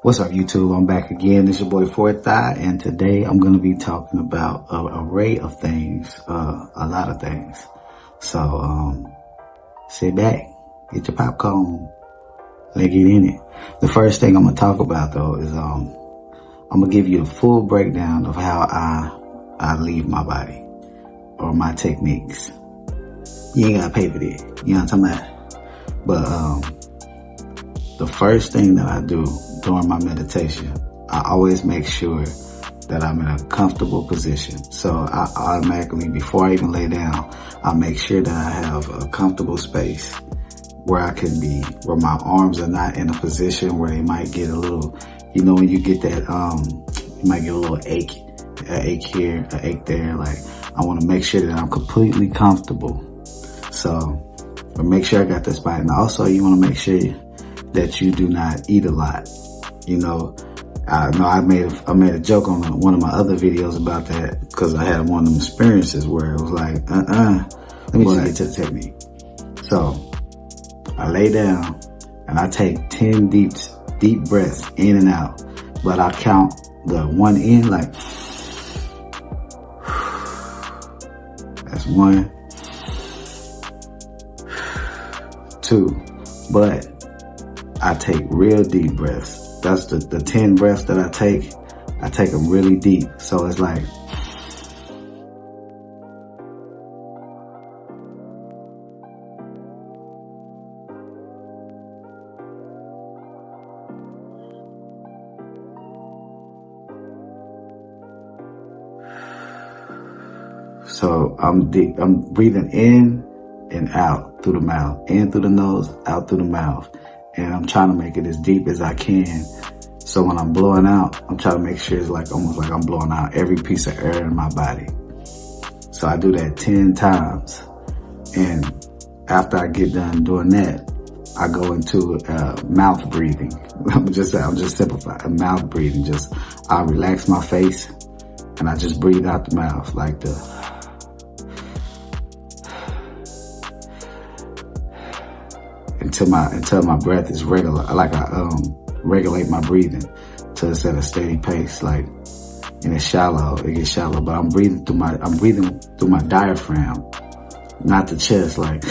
What's up, YouTube? I'm back again. This is your boy Fourth Eye, and today I'm going to be talking about an array of things, a lot of things. So, sit back, get your popcorn, let's get in it. The first thing I'm going to talk about, though, is I'm going to give you a full breakdown of how I leave my body, or my techniques. You ain't got to pay for this, you know what I'm talking about? But, the first thing that I do during my meditation, I always make sure that I'm in a comfortable position. So I automatically, before I even lay down, I make sure that I have a comfortable space where I can be, where my arms are not in a position where they might get a little, you know, when you get that, you might get a little ache, an ache here, an ache there. Like, I want to make sure that I'm completely comfortable. So, but make sure I got that spot. And also, you want to make sure that you do not eat a lot. You know, I made a joke on one of my other videos about that, because I had one of them experiences where it was like, let me just get to the technique. So I lay down and I take 10 deep breaths in and out, but I count the one in, like, that's 1, 2, but I take real deep breaths. That's the 10 breaths that I take them really deep. So it's like, so I'm breathing in and out through the mouth, in through the nose, out through the mouth. And I'm trying to make it as deep as I can. So when I'm blowing out, I'm trying to make sure it's like almost like I'm blowing out every piece of air in my body. So I do that 10 times. And after I get done doing that, I go into mouth breathing. I'm just simplifying mouth breathing. I relax my face and I just breathe out the mouth like until my breath is regular, like I regulate my breathing till it's at a steady pace, like, and it's shallow, it gets shallow, but I'm breathing through my diaphragm, not the chest. Like,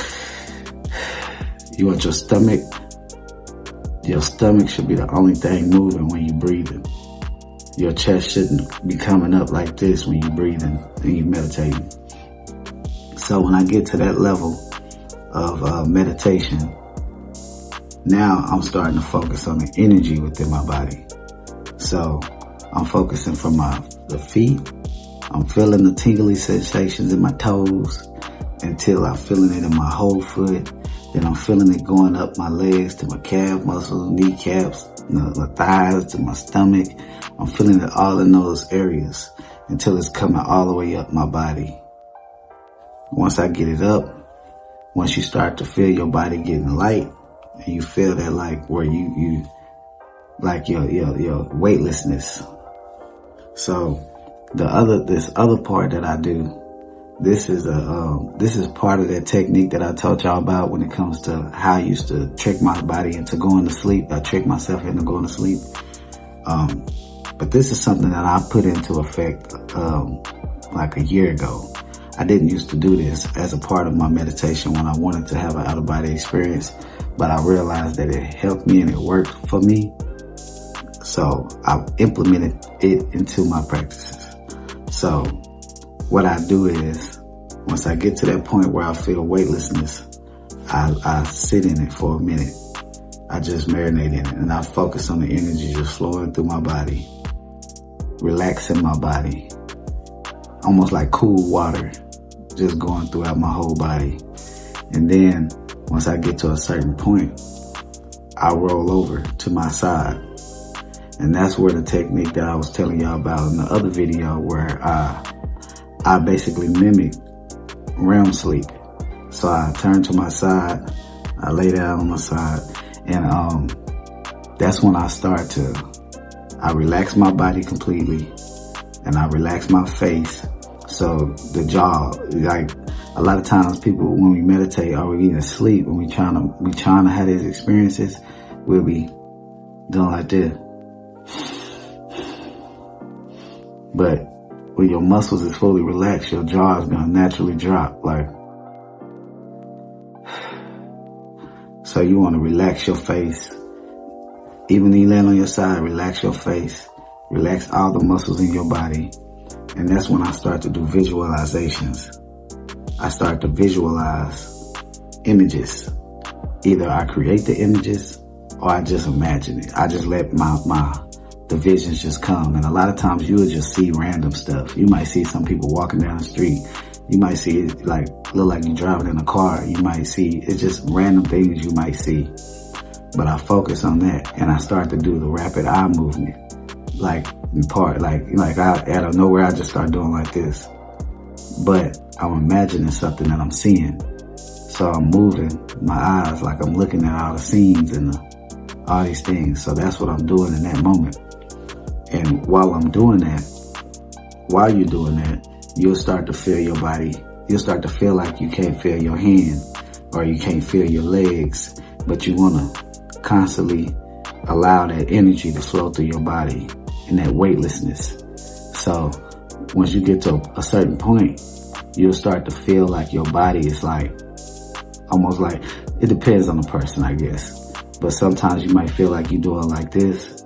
you want your stomach should be the only thing moving when you breathing. Your chest shouldn't be coming up like this when you breathing and you meditating. So when I get to that level of meditation, now I'm starting to focus on the energy within my body. So I'm focusing from the feet. I'm feeling the tingly sensations in my toes until I'm feeling it in my whole foot. Then I'm feeling it going up my legs to my calf muscles, kneecaps, my thighs, to my stomach. I'm feeling it all in those areas until it's coming all the way up my body. Once I get it up, once you start to feel your body getting light, and you feel that, like, where you like your weightlessness. So this other part that I do, this is part of that technique that I taught y'all about when it comes to how I used to trick my body into going to sleep. I trick myself into going to sleep. But this is something that I put into effect like a year ago. I didn't used to do this as a part of my meditation when I wanted to have an out-of-body experience, but I realized that it helped me and it worked for me. So I implemented it into my practices. So what I do is, once I get to that point where I feel weightlessness, I sit in it for a minute. I just marinate in it and I focus on the energy just flowing through my body, relaxing my body, almost like cool water, just going throughout my whole body. And then once I get to a certain point, I roll over to my side. And that's where the technique that I was telling y'all about in the other video, where I basically mimic REM sleep. So I turn to my side, I lay down on my side, and that's when I relax my body completely, and I relax my face. So the jaw, like, a lot of times people, when we meditate or we even sleep, when we trying to have these experiences, we'll be doing like this. But when your muscles is fully relaxed, your jaw is going to naturally drop. So you want to relax your face. Even when you land on your side, relax your face. Relax all the muscles in your body. And that's when I start to do visualizations. I start to visualize images. Either I create the images or I just imagine it. I just let the visions just come. And a lot of times you will just see random stuff. You might see some people walking down the street. You might see it look like you're driving in a car. You might see, it's just random things you might see. But I focus on that and I start to do the rapid eye movement. Out of nowhere, I just start doing like this. But I'm imagining something that I'm seeing. So I'm moving my eyes like I'm looking at all the scenes and all these things. So that's what I'm doing in that moment. And while I'm doing that, while you're doing that, you'll start to feel your body. You'll start to feel like you can't feel your hand or you can't feel your legs, but you want to constantly allow that energy to flow through your body and that weightlessness. So once you get to a certain point, you'll start to feel like your body is almost like, it depends on the person, I guess. But sometimes you might feel like you're doing like this,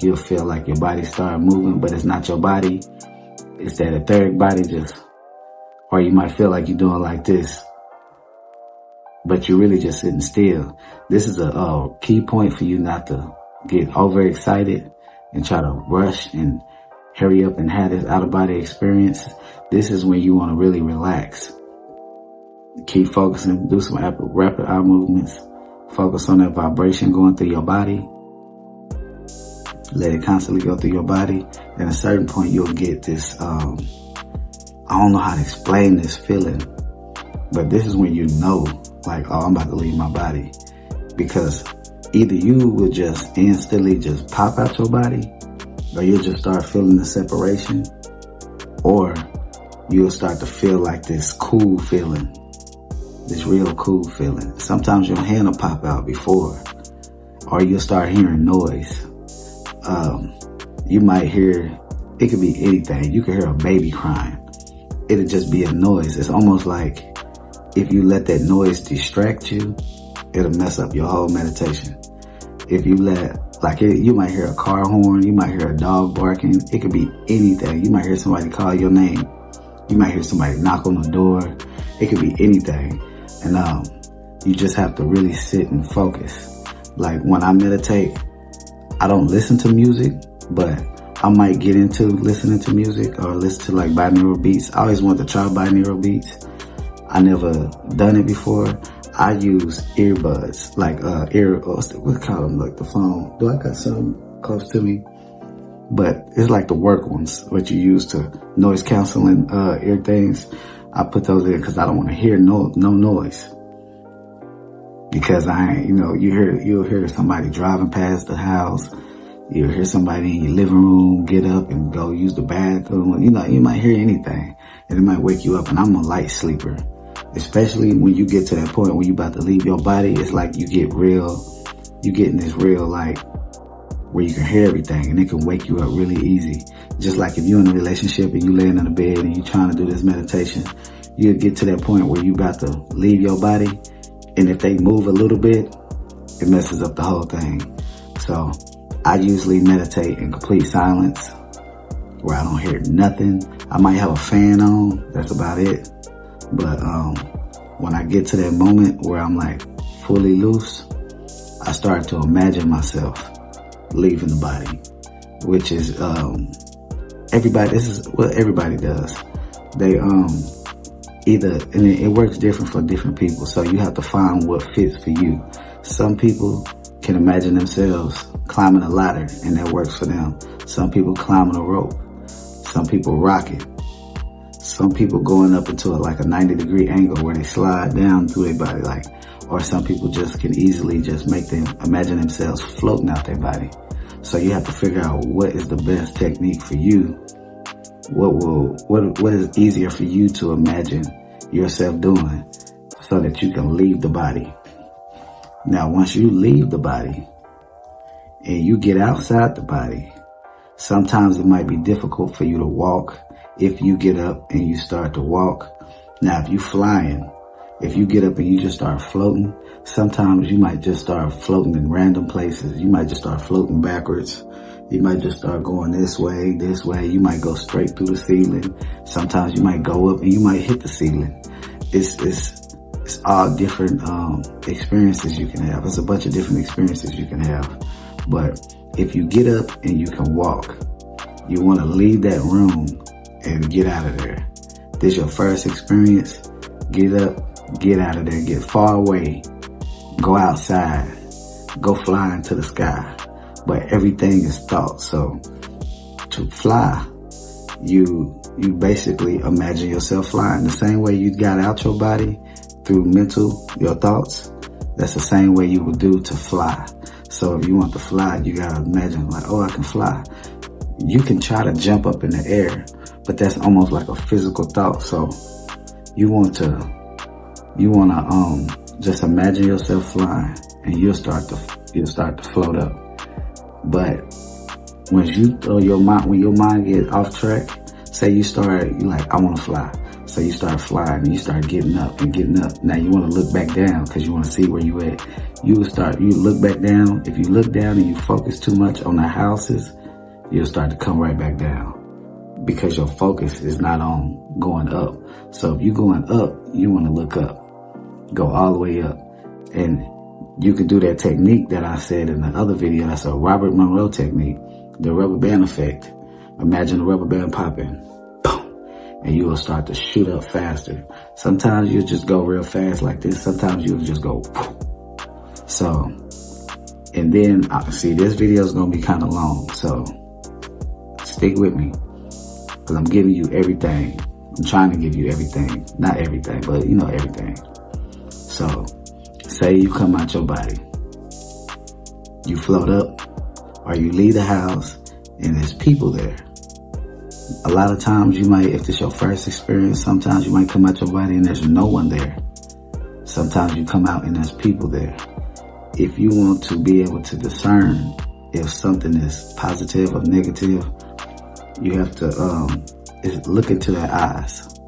you'll feel like your body start moving, but it's not your body. It's that etheric body or you might feel like you're doing like this, but you're really just sitting still. This is a key point for you not to get overexcited and try to rush and hurry up and have this out-of-body experience. This is when you want to really relax. Keep focusing, do some rapid eye movements. Focus on that vibration going through your body. Let it constantly go through your body. At a certain point, you'll get this, I don't know how to explain this feeling, but this is when you know, I'm about to leave my body. Because either you will just instantly just pop out your body, or you'll just start feeling the separation, or you'll start to feel like this cool feeling, this real cool feeling. Sometimes your hand will pop out before, or you'll start hearing noise. You might hear, it could be anything. You could hear a baby crying. It'll just be a noise. It's almost like if you let that noise distract you, it'll mess up your whole meditation. If you let, you might hear a car horn, you might hear a dog barking. It could be anything. You might hear somebody call your name. You might hear somebody knock on the door. It could be anything. And you just have to really sit and focus. When I meditate, I don't listen to music, but I might get into listening to music or listen to binaural beats. I always wanted to try binaural beats. I never done it before. I use earbuds, what call them, the phone. Do I got some close to me? But it's the work ones, what you use to noise canceling ear things. I put those in because I don't want to hear no noise. Because you'll hear somebody driving past the house. You'll hear somebody in your living room get up and go use the bathroom. You might hear anything and it might wake you up. And I'm a light sleeper, especially when you get to that point where you're about to leave your body. It's like you get in this real where you can hear everything and it can wake you up really easy. Just like if you're in a relationship and you laying in the bed and you're trying to do this meditation, you'll get to that point where you're about to leave your body. And if they move a little bit, it messes up the whole thing. So I usually meditate in complete silence where I don't hear nothing. I might have a fan on, that's about it. But when I get to that moment where I'm fully loose, I start to imagine myself leaving the body, which is this is what everybody does. They and it works different for different people, so you have to find what fits for you. Some people can imagine themselves climbing a ladder and that works for them. Some people climbing a rope. Some people rocking. Some people going up into a 90-degree angle where they slide down through their body, or some people just can easily just make them imagine themselves floating out their body. So you have to figure out what is the best technique for you. What is easier for you to imagine yourself doing so that you can leave the body. Now, once you leave the body and you get outside the body, Sometimes it might be difficult for you to walk if you get up and you start to walk. Now, if you're flying, if you get up and you just start floating, sometimes you might just start floating in random places. You might just start floating backwards. You might just start going this way. You might go straight through the ceiling. Sometimes you might go up and you might hit the ceiling. It's all different experiences you can have. It's a bunch of different experiences you can have. But if you get up and you can walk, you want to leave that room and get out of there. This is your first experience. Get up, get out of there, get far away, go outside, go fly into the sky. But everything is thought. So to fly, you basically imagine yourself flying. The same way you got out your body through your thoughts, that's the same way you would do to fly. So if you want to fly, you gotta imagine like, oh, I can fly. You can try to jump up in the air, but that's almost like a physical thought. So you want to just imagine yourself flying, and you'll start to float up. But when your mind get off track, say you like, I want to fly. So you start flying and you start getting up and getting up. Now you want to look back down because you want to see where you at. You look back down. If you look down and you focus too much on the houses, you'll start to come right back down because your focus is not on going up. So if you're going up, you want to look up, go all the way up. And you can do that technique that I said in the other video. That's a Robert Monroe technique, the rubber band effect. Imagine the rubber band popping. And you will start to shoot up faster. Sometimes you'll just go real fast like this. Sometimes you'll just go. So, and then see, this video is going to be kind of long. So stick with me because I'm giving you everything. I'm trying to give you everything. Not everything, but everything. So say you come out your body. You float up or you leave the house and there's people there. A lot of times you might, if this is your first experience, sometimes you might come out your body and there's no one there. Sometimes you come out and there's people there. If you want to be able to discern if something is positive or negative, you have to look into their eyes.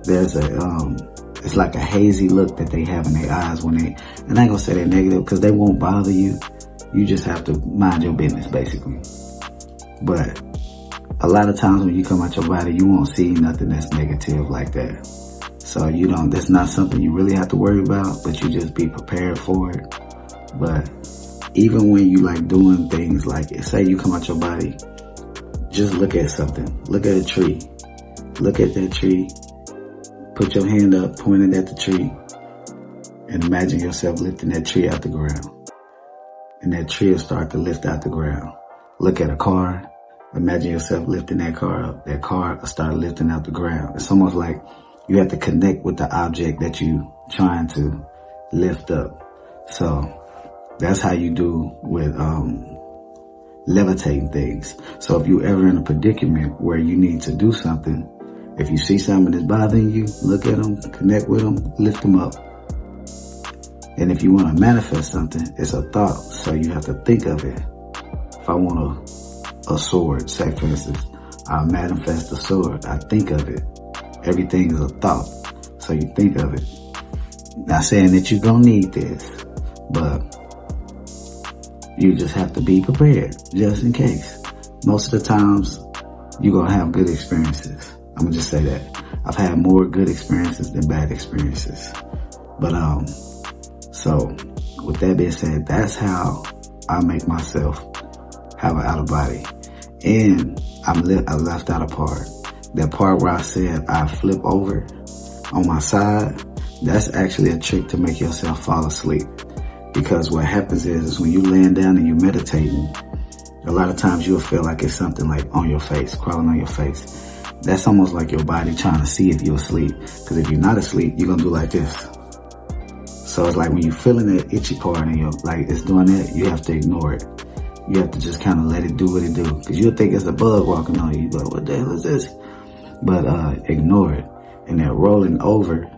There's it's like a hazy look that they have in their eyes and I ain't gonna say they're negative because they won't bother you. You just have to mind your business basically. But a lot of times when you come out your body, you won't see nothing that's negative like that. So that's not something you really have to worry about, but you just be prepared for it. But even when you like doing things like, say you come out your body, just look at something. Look at a tree. Look at that tree. Put your hand up, pointed at the tree, and imagine yourself lifting that tree out the ground. And that tree will start to lift out the ground. Look at a car. Imagine yourself lifting that car up. That car will start lifting out the ground. It's almost like you have to connect with the object that you trying to lift up. So that's how you do with levitating things. So if you're ever in a predicament where you need to do something, if you see something that's bothering you, look at them, connect with them, lift them up. And if you want to manifest something, it's a thought. So you have to think of it. If I want a sword, say for instance, I manifest a sword. I think of it. Everything is a thought. So you think of it. Not saying that you're going to need this, but you just have to be prepared just in case. Most of the times you're going to have good experiences. I'm going to just say that. I've had more good experiences than bad experiences. But, so with that being said, that's how I make myself have an out of body. And I left out a part. That part where I said I flip over on my side, that's actually a trick to make yourself fall asleep. Because what happens is when you laying down and you meditating, a lot of times you'll feel like it's something like on your face, crawling on your face. That's almost like your body trying to see if you're asleep. Because if you're not asleep, you're going to do like this. So it's like when you're feeling that itchy part and you're like it's doing that, you have to ignore it. You have to just kind of let it do what it do. Because you'll think it's a bug walking on you. But what the hell is this? But ignore it. And that rolling over,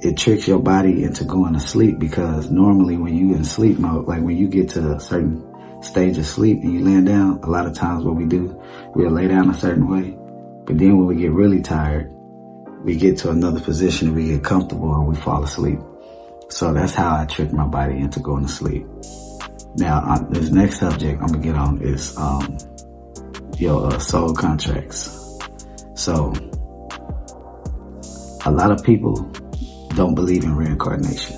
it tricks your body into going to sleep. Because normally when you in sleep mode, like when you get to a certain stage of sleep and you laying down, a lot of times what we do, we'll lay down a certain way. But then when we get really tired, we get to another position and we get comfortable and we fall asleep. So that's how I trick my body into going to sleep. Now, this next subject I'm gonna get on is your soul contracts. So a lot of people don't believe in reincarnation,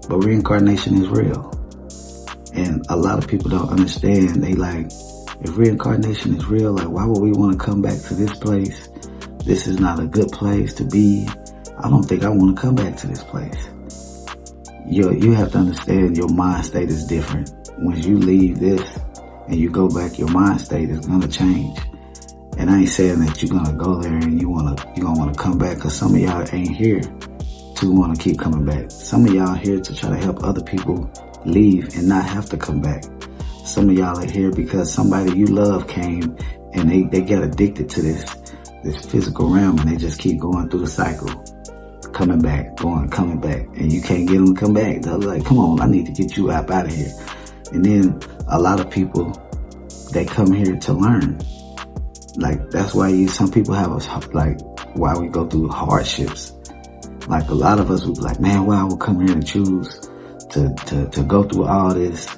but reincarnation is real. And a lot of people don't understand. They like, if reincarnation is real, like why would we want to come back to this place? This is not a good place to be. I don't think I want to come back to this place. You have to understand your mind state is different. Once you leave this and you go back, your mind state is going to change. And I ain't saying that you're going to go there and you're going to want to come back, because some of y'all ain't here to want to keep coming back. Some of y'all here to try to help other people leave and not have to come back. Some of y'all are here because somebody you love came and they got addicted to this physical realm, and they just keep going through the cycle. Coming back, coming back, and you can't get them to come back. They're like, come on, I need to get you up out of here. And then a lot of people, they come here to learn. Like, that's why some people have us, like, why we go through hardships. Like, a lot of us would be like, man, why I would come here and choose to go through all this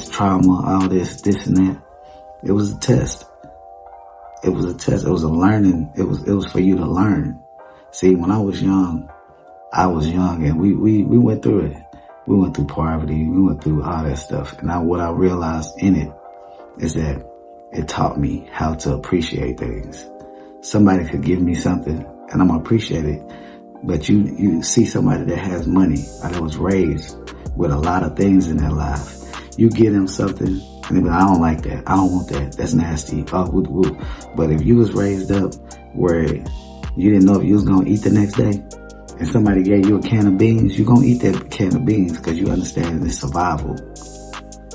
trauma, all this and that. It was a test. It was a test. It was a learning. It was for you to learn. See, when I was young, and we went through it. We went through poverty. We went through all that stuff. And what I realized in it is that it taught me how to appreciate things. Somebody could give me something and I'm gonna appreciate it. But you see somebody that has money, or that was raised with a lot of things in their life. You give them something and they be like, I don't like that. I don't want that. That's nasty. Oh, woo, woo. But if you was raised up where you didn't know if you was going to eat the next day, and somebody gave you a can of beans, you're going to eat that can of beans because you understand it's survival.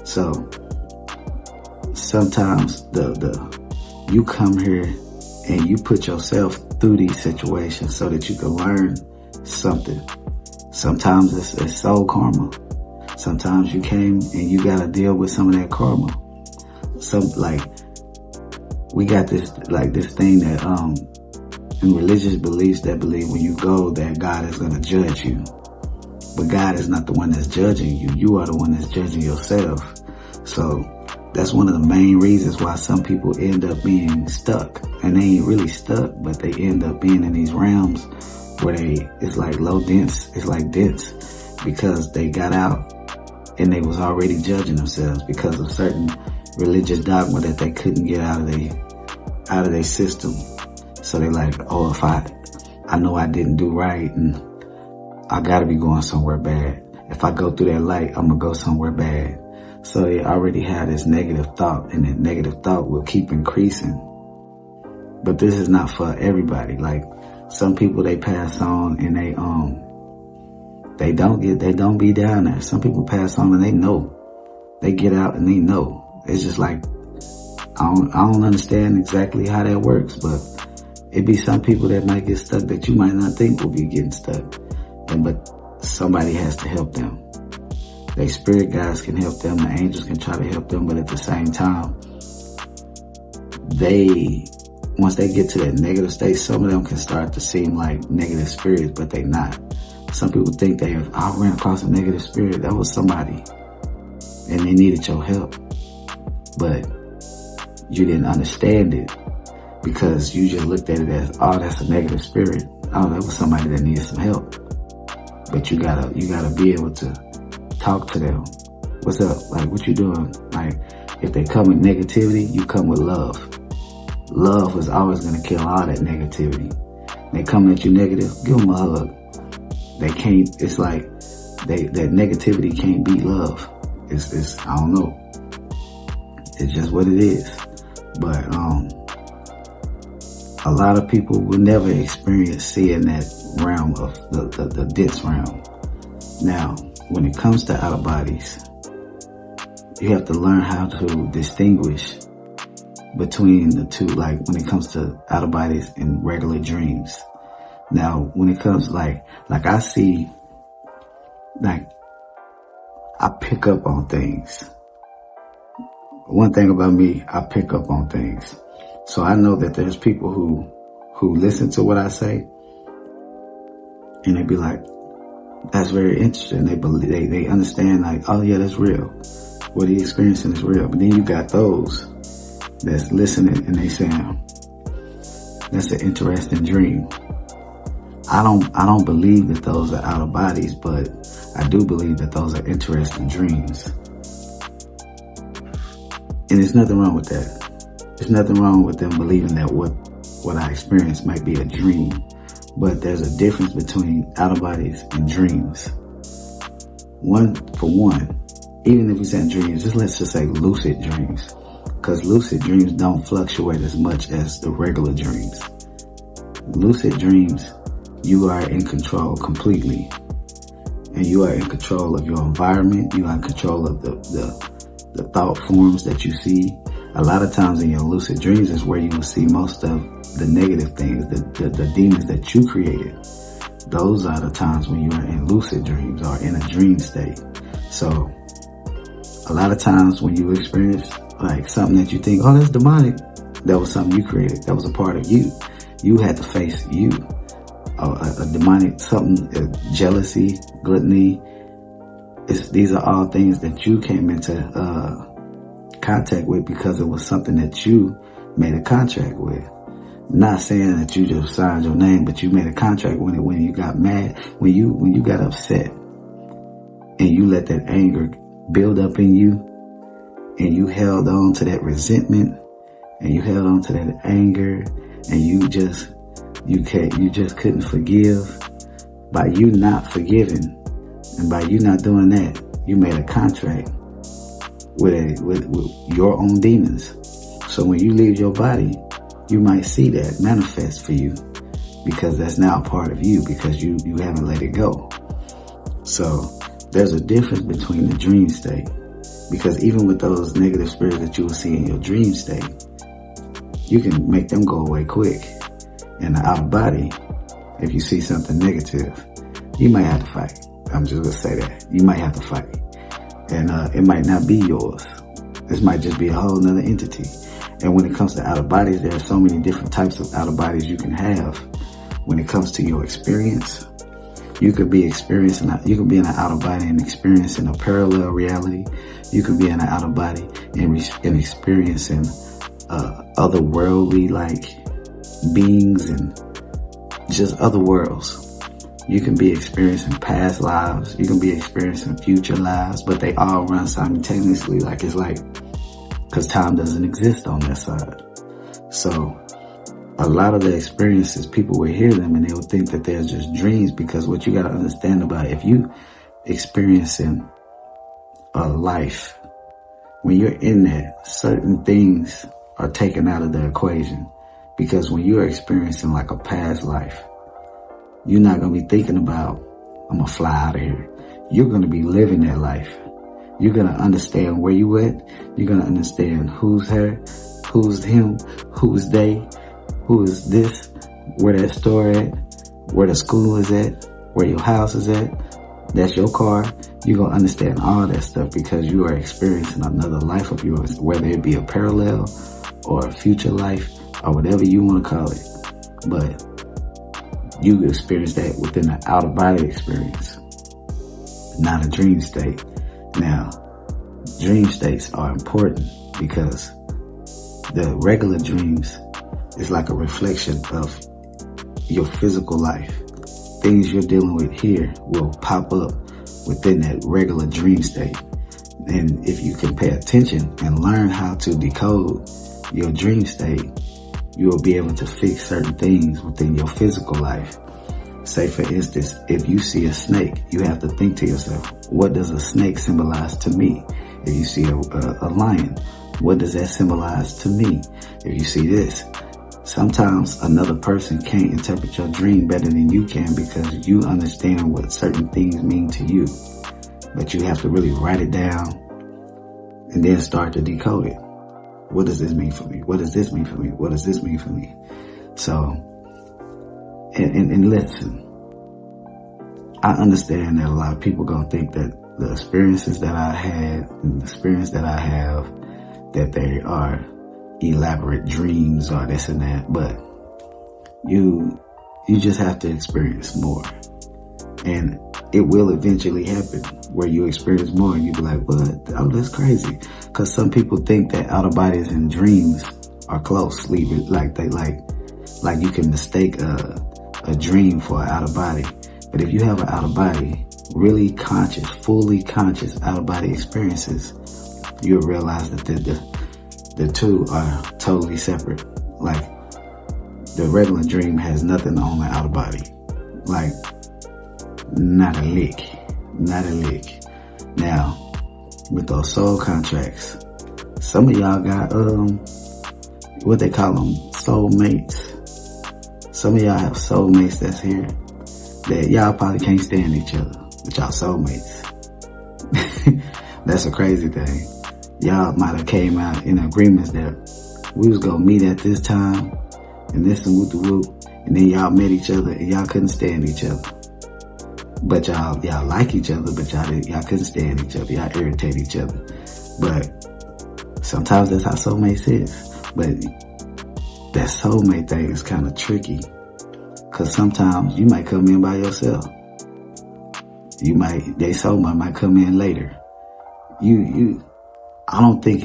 So sometimes you come here and you put yourself through these situations so that you can learn something. Sometimes it's soul karma. Sometimes you came and you got to deal with some of that karma. We got this thing that, in religious beliefs that believe when you go that God is going to judge you. But God is not the one that's judging you. You are the one that's judging yourself. So that's one of the main reasons why some people end up being stuck. And they ain't really stuck, but they end up being in these realms where it's like low dense. It's like dense because they got out and they was already judging themselves because of certain religious dogma that they couldn't get out of their system. So they like, oh, if I know I didn't do right and I gotta be going somewhere bad. If I go through that light, I'm gonna go somewhere bad. So they already had this negative thought, and that negative thought will keep increasing. But this is not for everybody. Like, some people, they pass on and they don't be down there. Some people pass on and they know. They get out and they know. It's just like, I don't understand exactly how that works, but it be some people that might get stuck that you might not think will be getting stuck. But somebody has to help them. They spirit guides can help them. The angels can try to help them. But at the same time, once they get to that negative state, some of them can start to seem like negative spirits, but they not. Some people think I ran across a negative spirit. That was somebody. And they needed your help. But you didn't understand it because you just looked at it as, oh, that's a negative spirit. Oh, that was somebody that needed some help. But you gotta be able to talk to them. What's up? Like, what you doing? Like, if they come with negativity, you come with love. Love is always gonna kill all that negativity. They come at you negative, give them a hug. They can't, it's like, that negativity can't beat love. It's, I don't know. It's just what it is. But, a lot of people will never experience seeing that realm of the dense realm. Now, when it comes to outer bodies, you have to learn how to distinguish between the two, like when it comes to outer bodies and regular dreams. Now, when it comes like I see, like I pick up on things. one thing about me, I pick up on things. So I know that there's people who listen to what I say and they be like, that's very interesting. They understand like, oh yeah, that's real. What he experiencing is real. But then you got those that's listening and they saying, that's an interesting dream. I don't believe that those are out of bodies, but I do believe that those are interesting dreams. And there's nothing wrong with that. There's nothing wrong with them believing that what I experienced might be a dream. But there's a difference between out of bodies and dreams. One, even if we say dreams, let's just say lucid dreams. Because lucid dreams don't fluctuate as much as the regular dreams. Lucid dreams, you are in control completely. And you are in control of your environment. You are in control of the thought forms that you see. A lot of times in your lucid dreams is where you will see most of the negative things, the demons that you created. Those are the times when you are in lucid dreams or in a dream state. So a lot of times when you experience like something that you think, oh, that's demonic, that was something you created. That was a part of you. You had to face you. A demonic something, jealousy, gluttony. These are all things that you came into contact with because it was something that you made a contract with. Not saying that you just signed your name, but you made a contract when you got mad, when you got upset, and you let that anger build up in you, and you held on to that resentment, and you held on to that anger, and you just couldn't forgive. By you not forgiving, and by you not doing that, you made a contract with your own demons. So when you leave your body, you might see that manifest for you because that's now a part of you because you haven't let it go. So there's a difference between the dream state, because even with those negative spirits that you will see in your dream state, you can make them go away quick. In the out of body, if you see something negative, you might have to fight. I'm just gonna say that. You might have to fight. And it might not be yours. This might just be a whole nother entity. And when it comes to out of bodies, there are so many different types of out of bodies you can have. When it comes to your experience, you could be in an out of body and experiencing a parallel reality. You could be in an out of body and experiencing otherworldly like beings and just other worlds. You can be experiencing past lives. You can be experiencing future lives, but they all run simultaneously. Because time doesn't exist on that side. So a lot of the experiences, people will hear them and they will think that they're just dreams, because what you got to understand about if you experiencing a life, when you're in that, certain things are taken out of the equation. Because when you're experiencing like a past life, you're not going to be thinking about, I'm going to fly out of here. You're going to be living that life. You're going to understand where you at. You're going to understand who's her, who's him, who's they, who is this, where that store at, where the school is at, where your house is at. That's your car. You're going to understand all that stuff because you are experiencing another life of yours, whether it be a parallel or a future life or whatever you want to call it. But you experience that within an out-of-body experience, not a dream state. Now, dream states are important because the regular dreams is like a reflection of your physical life. Things you're dealing with here will pop up within that regular dream state. And if you can pay attention and learn how to decode your dream state, you will be able to fix certain things within your physical life. Say, for instance, if you see a snake, you have to think to yourself, what does a snake symbolize to me? If you see a lion, what does that symbolize to me? If you see this, sometimes another person can't interpret your dream better than you can because you understand what certain things mean to you. But you have to really write it down and then start to decode it. What does this mean for me? What does this mean for me? What does this mean for me? So, and listen, I understand that a lot of people gonna think that the experiences that I had and the experience that I have that there are elaborate dreams or this and that, but you just have to experience more. And it will eventually happen where you experience more and you be like, what? Oh, that's crazy. Cause some people think that out of bodies and dreams are close. Like you can mistake a dream for an out of body. But if you have an out of body, really conscious, fully conscious out of body experiences, you'll realize that the two are totally separate. Like the regular dream has nothing on the out of body. Like not a lick. Now, with those soul contracts, some of y'all got, what they call them, soulmates. Some of y'all have soulmates that's here that y'all probably can't stand each other, but y'all soulmates. That's a crazy thing. Y'all might have came out in agreements that we was gonna meet at this time and this and whoop the whoop, and then y'all met each other and y'all couldn't stand each other. But y'all like each other, but y'all couldn't stand each other. Y'all irritate each other. But sometimes that's how soulmates is. But that soulmate thing is kind of tricky. Cause sometimes you might come in by yourself. They soulmate might come in later. I don't think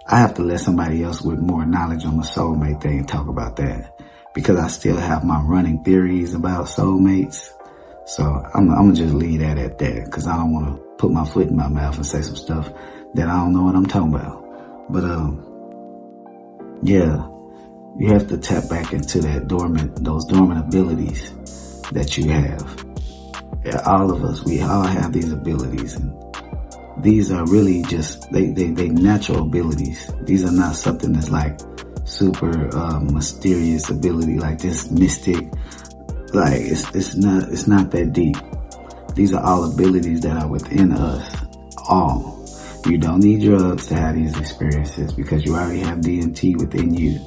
I have to let somebody else with more knowledge on the soulmate thing talk about that. Because I still have my running theories about soulmates. So I'm gonna just leave that at that, because I don't want to put my foot in my mouth and say some stuff that I don't know what I'm talking about. But yeah, you have to tap back into those dormant abilities that you have. Yeah, all of us, we all have these abilities, and these are really just they natural abilities. These are not something that's like super mysterious ability, like this mystic. Like it's not that deep. These are all abilities that are within us all. You don't need drugs to have these experiences because you already have DMT within you.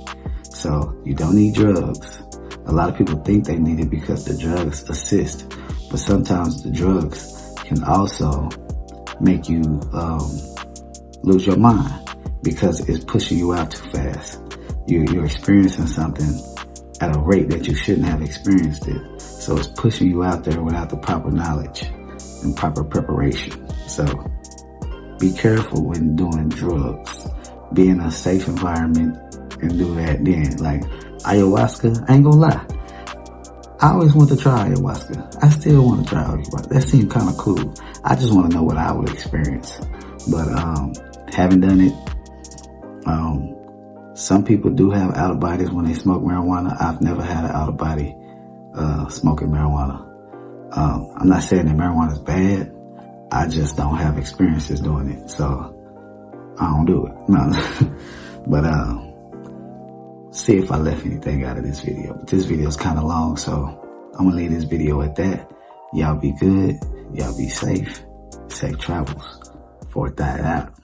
So you don't need drugs. A lot of people think they need it because the drugs assist, but sometimes the drugs can also make you lose your mind because it's pushing you out too fast. You're experiencing something at a rate that you shouldn't have experienced it. So it's pushing you out there without the proper knowledge and proper preparation. So be careful when doing drugs. Be in a safe environment and do that then. Like ayahuasca, I ain't gonna lie. I always want to try ayahuasca. I still want to try ayahuasca. That seemed kind of cool. I just want to know what I would experience. But haven't done it. Some people do have out of bodies when they smoke marijuana. I've never had an out of body smoking marijuana. I'm not saying that marijuana is bad. I just don't have experiences doing it, so I don't do it. No. But see if I left anything out of this video. But this video is kind of long, so I'm gonna leave this video at that. Y'all be good. Y'all be safe. Safe travels. 4th out.